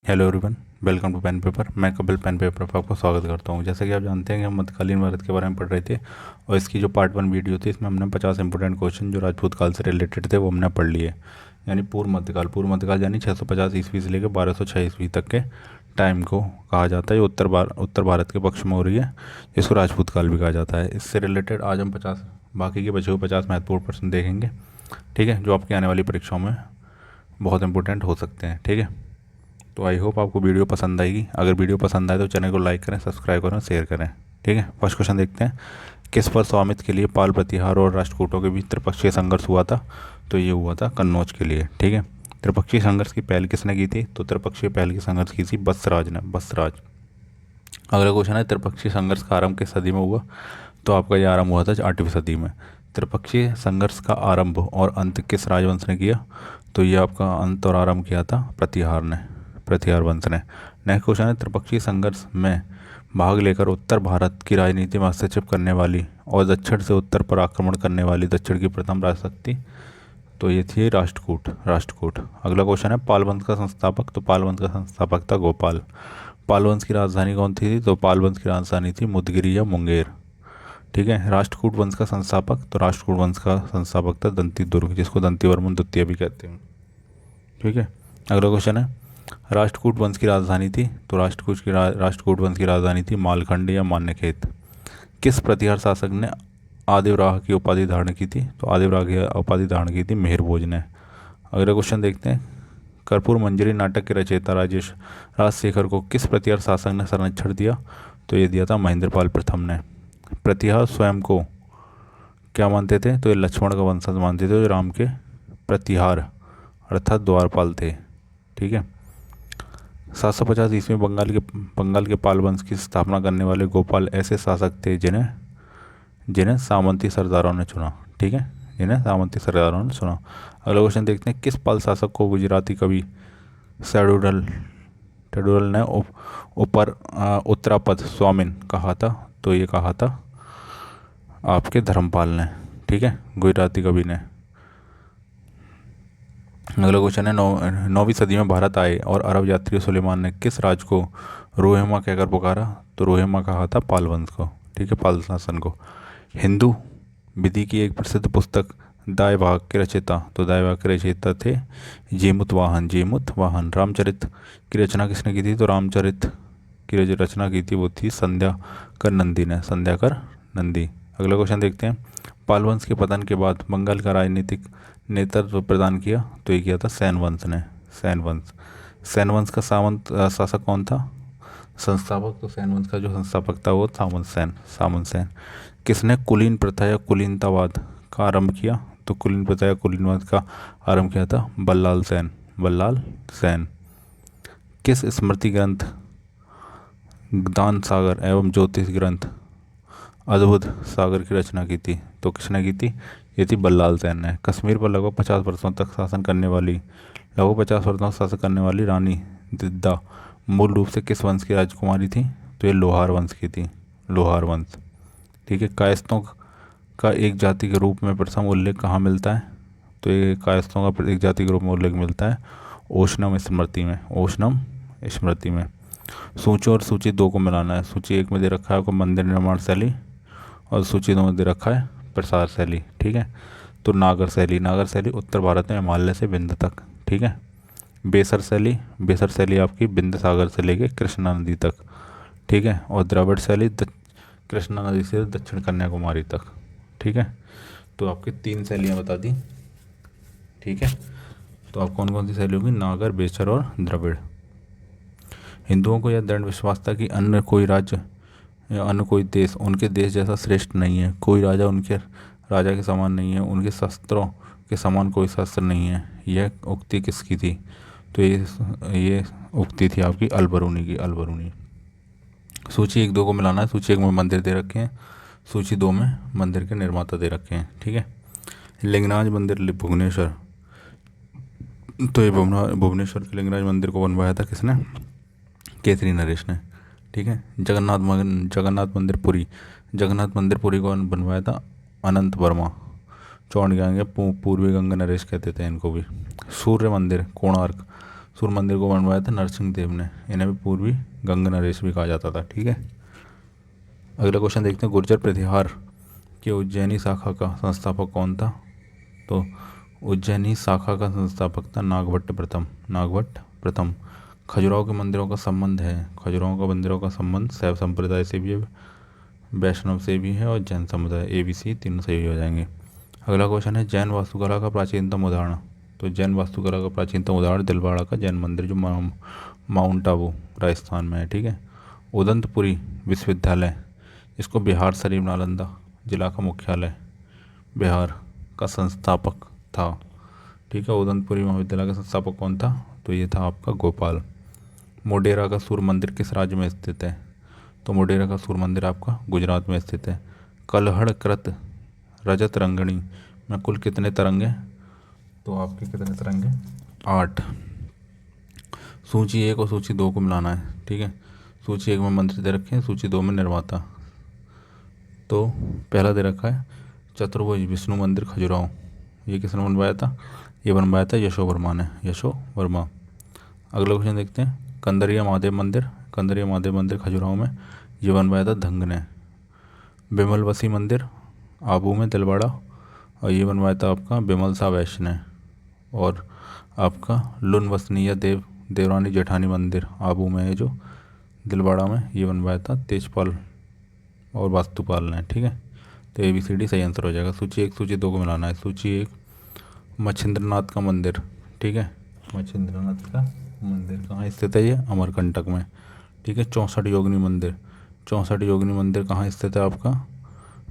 Hello everyone, welcome to Pen Paper. मैं Kapil pen paper पर आपका स्वागत करता हूं। जैसा कि आप जानते हैं कि हम मध्यकालीन भारत के बारे में पढ़ रहे थे और इसकी जो पार्ट 1 वीडियो थी इसमें हमने 50 इंपॉर्टेंट क्वेश्चन जो राजपूत काल से रिलेटेड थे वो हमने पढ़ लिए। यानी पूर्व मध्यकाल यानी 650 ईस्वी से लेकर 1206 ईस्वी तक के टाइम को कहा जाता है। ये उत्तर भारत के पक्ष में हो रही है, इसको राजपूत काल भी कहा जाता है। इससे रिलेटेड आज हम 50 बाकी के बचे हुए 50 महत्वपूर्ण प्रश्न देखेंगे, ठीक है, जो आपकी आने वाली परीक्षाओं में बहुत इंपॉर्टेंट हो सकते हैं, ठीक है। तो आई होप आपको वीडियो पसंद आएगी। अगर वीडियो पसंद आए तो चैनल को लाइक करें, सब्सक्राइब करें, शेयर करें, ठीक है। फर्स्ट क्वेश्चन देखते हैं, किस पर स्वामित्व के लिए पाल प्रतिहार और राष्ट्रकूटों के बीच त्रिपक्षीय संघर्ष हुआ था? तो ये हुआ था कन्नौज के लिए, ठीक है। त्रिपक्षीय संघर्ष की पहल किसने की थी? तो त्रिपक्षीय पहल की संघर्ष की थी बसराज ने, बसराज। अगला क्वेश्चन है, त्रिपक्षीय संघर्ष का आरंभ किस सदी में हुआ? तो आपका ये आरंभ हुआ था 8वीं सदी में। त्रिपक्षीय संघर्ष का आरंभ और अंत किस राजवंश ने किया? तो ये आपका अंत और आरंभ किया था प्रतिहार ने, प्रतिहार वंश ने। नेक्स्ट क्वेश्चन है, त्रिपक्षीय संघर्ष में भाग लेकर उत्तर भारत की राजनीति में हस्तक्षेप करने वाली और दक्षिण से उत्तर पर आक्रमण करने वाली दक्षिण की प्रथम राजशक्ति? तो ये थी राष्ट्रकूट, राष्ट्रकूट। अगला क्वेश्चन है, पाल वंश का संस्थापक? तो पाल वंश का संस्थापक था गोपाल। पाल वंश की राजधानी कौन थी? तो पाल वंश की राजधानी थी मुदगिरी या मुंगेर, ठीक है। राष्ट्रकूट वंश का संस्थापक? तो राष्ट्रकूट वंश का संस्थापक था दंती दुर्ग, जिसको दंतीवर्मन द्वितीय भी कहते हैं, ठीक है। अगला क्वेश्चन है, राष्ट्रकूट वंश की राजधानी थी? तो राष्ट्रकूट वंश की राजधानी थी मालखंड या मान्यखेत। किस प्रतिहार शासक ने आदिवराह की उपाधि धारण की थी? तो आदिवराह की उपाधि धारण की थी मेहर भोज ने। अगला क्वेश्चन देखते हैं, कर्पूर मंजरी नाटक के रचयिता राजशेखर को किस प्रतिहार शासक ने संरक्षण दिया? तो ये दिया था महेंद्रपाल प्रथम ने। प्रतिहार स्वयं को क्या मानते थे? तो ये लक्ष्मण का वंशज मानते थे, जो राम के प्रतिहार अर्थात द्वारपाल थे, ठीक है। 750 ईस्वी में बंगाल के पाल वंश की स्थापना करने वाले गोपाल ऐसे शासक थे जिन्हें जिन्हें सामंती सरदारों ने चुना, ठीक है, जिन्हें सामंती सरदारों ने चुना। अगला क्वेश्चन देखते हैं, किस पाल शासक को गुजराती कवि शेडुरल ने उत्तरापद स्वामिन कहा था? तो ये कहा था आपके धर्मपाल ने, ठीक है, गुजराती कवि ने। अगला क्वेश्चन है, 9वीं सदी में भारत आए और अरब यात्री सुलेमान ने किस राज को रोहेमा कहकर पुकारा? तो रोहेमा कहा था पाल वंश को, ठीक है, पाल शासन को। हिंदू विधि की एक प्रसिद्ध पुस्तक दाय भाग के रचयिता? तो दाय भाग के रचयिता थे जेमुत वाहन, जेमुत वाहन। रामचरित की रचना किसने की थी? तो रामचरित की जो रचना की थी वो थी संध्याकर नंदी ने, संध्याकर नंदी। अगला क्वेश्चन देखते हैं, पाल वंश के पतन के बाद बंगाल का राजनीतिक नेतृत्व प्रदान किया? तो ये किया था सेन वंश ने, सेन वंश। सेन वंश का सामंत शासक कौन था? संस्थापक? तो सेन वंश का जो संस्थापक था वो सामंत सेन, सामंत सेन। किसने कुलीन प्रथा या कुलीनतावाद का आरंभ किया? तो कुलीन प्रथा या कुलीनवाद का आरंभ किया था बल्लाल सेन, बल्लाल सेन। किस स्मृति ग्रंथ दान सागर एवं ज्योतिष ग्रंथ अद्भुत सागर की रचना की थी? तो किसने की थी? ये थी बल्लाल सेन ने। कश्मीर पर लगभग 50 वर्षों तक शासन करने वाली रानी दिद्दा मूल रूप से किस वंश की राजकुमारी थी? तो ये लोहार वंश की थी, लोहार वंश, ठीक है। कायस्थों का एक जाति के रूप में प्रथम उल्लेख कहाँ मिलता है? तो ये कायस्थों का एक जाति के रूप में उल्लेख मिलता है ओशनम स्मृति में, ओशनम स्मृति में। सूची और सूची 2 को मिलाना है। सूची 1 में दे रखा है आपको मंदिर निर्माण शैली और सूची 2 में दे रखा है प्रसार शैली, ठीक है। तो नागर शैली, नागर शैली उत्तर भारत में हिमालय से विंध्य तक, ठीक है। बेसर शैली आपकी विंध्य सागर से लेके कृष्णा नदी तक, ठीक है। और द्रविड़ शैली कृष्णा नदी से दक्षिण कन्याकुमारी तक, ठीक है। तो आपकी 3 शैलियाँ बता दी, ठीक है। तो आप कौन कौन सी शैली होगी? नागर, बेसर और द्रविड़। हिंदुओं को यह दृढ़ विश्वास था कि अन्य कोई राज्य या अन्य कोई देश उनके देश जैसा श्रेष्ठ नहीं है, कोई राजा उनके राजा के समान नहीं है, उनके शस्त्रों के समान कोई शस्त्र नहीं है। यह उक्ति किसकी थी? तो ये उक्ति थी आपकी अलबरूनी की, अलबरूनी। सूची 1-2 को मिलाना है। सूची 1 में मंदिर दे रखे हैं, सूची 2 में मंदिर के निर्माता दे रखे हैं, ठीक है। लिंगराज मंदिर भुवनेश्वर, तो ये भुवनेश्वर के लिंगराज मंदिर को बनवाया था किसने? केसरी नरेश ने, ठीक है। जगन्नाथ मंदिर पुरी को बनवाया था अनंत वर्मा, चौड़ गंगे पूर्वी गंगा नरेश कहते थे इनको भी। सूर्य मंदिर सूर्य मंदिर को बनवाया था नरसिंह देव ने। इन्हें भी पूर्वी गंग नरेश भी कहा जाता था। ठीक है, अगला क्वेश्चन देखते हैं। गुर्जर प्रतिहार के उज्जैनी शाखा का संस्थापक कौन था? तो उज्जैनी शाखा का संस्थापक था नागभट्ट प्रथम। नागभट्ट प्रथम। खजुराहो के मंदिरों का संबंध है, खजुराहो का मंदिरों का संबंध शैव संप्रदाय से भी है, वैष्णव से भी है और जैन समुदाय, ABC तीनों सही हो जाएंगे। अगला क्वेश्चन है जैन वास्तुकला का प्राचीनतम उदाहरण। तो जैन वास्तुकला का प्राचीनतम उदाहरण दिलवाड़ा का जैन मंदिर जो माउंट आबू राजस्थान में है। ठीक है, उदंतपुरी विश्वविद्यालय इसको बिहार शरीफ नालंदा जिला का मुख्यालय बिहार का संस्थापक था। ठीक है, उदंतपुरी महाविद्यालय का संस्थापक कौन था? तो ये था आपका गोपाल। मोढेरा का सूर्य मंदिर किस राज्य में स्थित है? तो मोढेरा का सूर्य मंदिर आपका गुजरात में स्थित है। कलहड़कृत रजत रंगणी में कुल कितने तरंग हैं? तो आपके कितने तरंग हैं? 8। सूची 1 और सूची 2 को मिलाना है। ठीक है, सूची 1 में मंत्री दे रखे हैं, सूची 2 में निर्माता। तो पहला दे रखा है चतुर्भुज विष्णु मंदिर खजुराहो, ये किसने बनवाया था? ये बनवाया था यशो वर्मा ने, यशो वर्मा। अगला क्वेश्चन देखते हैं। कंदरिया महादेव मंदिर, कंदरिया महादेव मंदिर खजुराहो में, ये बनवाया था धंग ने। बिमलवसी मंदिर आबू में दिलवाड़ा, और ये बनवाया था आपका बिमल शाह वैश्य ने। और आपका लुन वसनीय देवरानी जेठानी मंदिर आबू में है जो दिलवाड़ा में, ये बनवाया था तेजपाल और वास्तुपाल ने। ठीक है, तो ABCD सही आंसर हो जाएगा। सूची 1 सूची 2 को मिलाना है। सूची 1 मच्छिंद्रनाथ का मंदिर। ठीक है, मच्छिंद्रनाथ का मंदिर कहाँ स्थित है? ये अमरकंटक में। ठीक है, 64 योगिनी मंदिर, 64 योगिनी मंदिर कहाँ स्थित है आपका?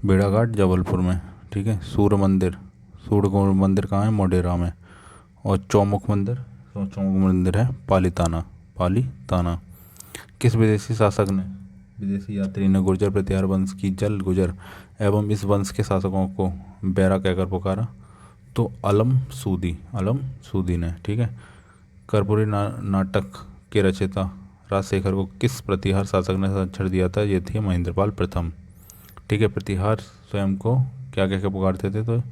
भेड़ाघाट जबलपुर में। ठीक है, सूर्य मंदिर कहाँ है? मोढेरा में। और चौमुख मंदिर है पालीताना। किस विदेशी शासक ने, विदेशी यात्री ने गुर्जर प्रतिहार वंश की जल गुजर एवं इस वंश के शासकों को बैरा कहकर पुकारा? तो अलम सूदी ने। ठीक है, कर्पूरी नाटक के रचयिता राजशेखर को किस प्रतिहार शासक ने अक्षर दिया था? ये थे महेंद्रपाल प्रथम। ठीक है, प्रतिहार स्वयं को क्या कह के पुकारते थे? तो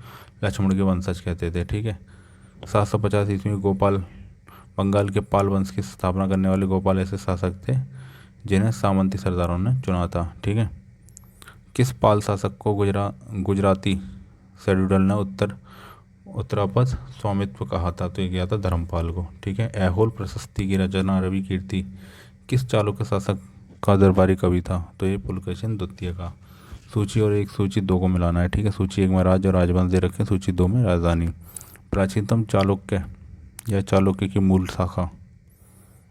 लक्ष्मण के वंशज कहते थे। ठीक है, 750 ईस्वी में गोपाल बंगाल के पाल वंश की स्थापना करने वाले गोपाल ऐसे शासक थे जिन्हें सामंती सरदारों ने चुना था। ठीक है, किस पाल शासक को गुजराती शेड्यूल ने उत्तरापद स्वामित्व कहा था? तो ये गया था धर्मपाल को। ठीक है, ऐहोल प्रशस्ति की रचना रवि कीर्ति किस चालुक्य शासक का दरबारी कवि था? तो ये पुलकेशिन द्वितीय का। सूची 1 सूची 2 को मिलाना है। ठीक है, सूची 1 में राज्य और राजवंश दे रखे, सूची 2 में राजधानी। प्राचीनतम चालुक्य या चालुक्य की मूल शाखा,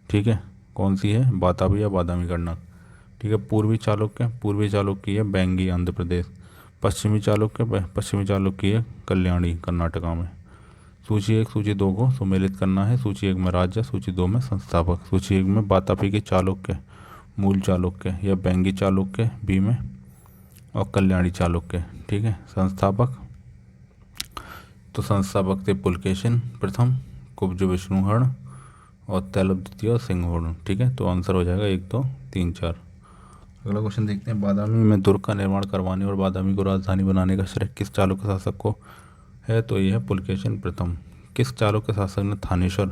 ठीक है, कौन सी है? बाताबी या बादामी कर्नाटक। ठीक है, पूर्वी चालुक्य है बैंगी आंध्र प्रदेश। पश्चिमी चालुक्य है कल्याणी कर्नाटका में। सूची 1 सूची 2 को सुमेलित करना है। सूची 1 में राज्य, सूची 2 में संस्थापक। सूची 1 में बातापी के चालुक्य मूल चालुक्य या बैंगी चालुक्य बी में, और कल्याणी चालुक्य। ठीक है, संस्थापक, तो संस्थापक थे पुलकेशिन प्रथम, कुब्ज विष्णुहर्ण और तैलभ द्वितीय और सिंहहर्ण। ठीक है, तो आंसर हो जाएगा 1 2 3 4। अगला क्वेश्चन देखते हैं। बादामी में दुर्ग का निर्माण करवाने और बादामी को राजधानी बनाने का श्रेय किस चालुक्य शासक को है? तो ये है पुलकेशिन प्रथम। किस चालुक्य शासक ने थानेश्वर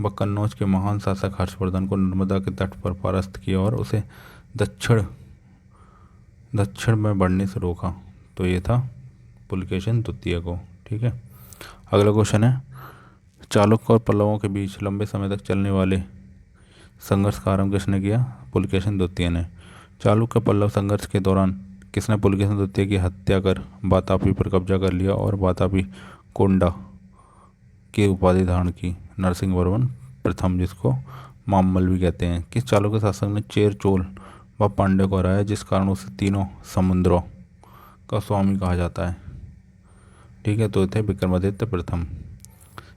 व कन्नौज के महान शासक हर्षवर्धन को नर्मदा के तट पर परास्त किया और उसे दक्षिण में बढ़ने से रोका? तो ये था पुलकेशिन द्वितीय को। ठीक है, अगला क्वेश्चन है। चालुक्य और पल्लवों के बीच लंबे समय तक चलने वाले संघर्ष का आरंभ किसने किया? पुलकेशिन द्वितीय ने। चालुक्य पल्लव संघर्ष के दौरान किसने पुलकेशिन द्वितीय की हत्या कर बातापी पर कब्जा कर लिया और बातापी कोंडा की उपाधि धारण की? नरसिंहवर्मन प्रथम, जिसको मामल्ल भी कहते हैं। किस चालुक्य शासक ने चेर, चोल व पांड्य को हराया जिस कारण उसे तीनों समुद्रों का स्वामी कहा जाता है? ठीक है, तो थे विक्रमादित्य प्रथम।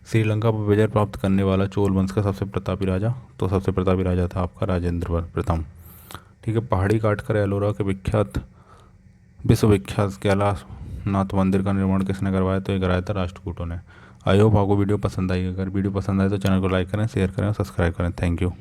श्रीलंका पर विजय प्राप्त करने वाला चोल वंश का सबसे प्रतापी राजा? तो सबसे प्रतापी राजा था आपका राजेंद्र प्रथम। ठीक है, पहाड़ी काट कर एलोरा के विश्वविख्यात कैलाशनाथ मंदिर का निर्माण किसने करवाया? तो ये कराया था राष्ट्रकूटों ने। आई होप आपको वीडियो पसंद आई। अगर वीडियो पसंद आए तो चैनल को लाइक करें, शेयर करें और सब्सक्राइब करें। Thank you.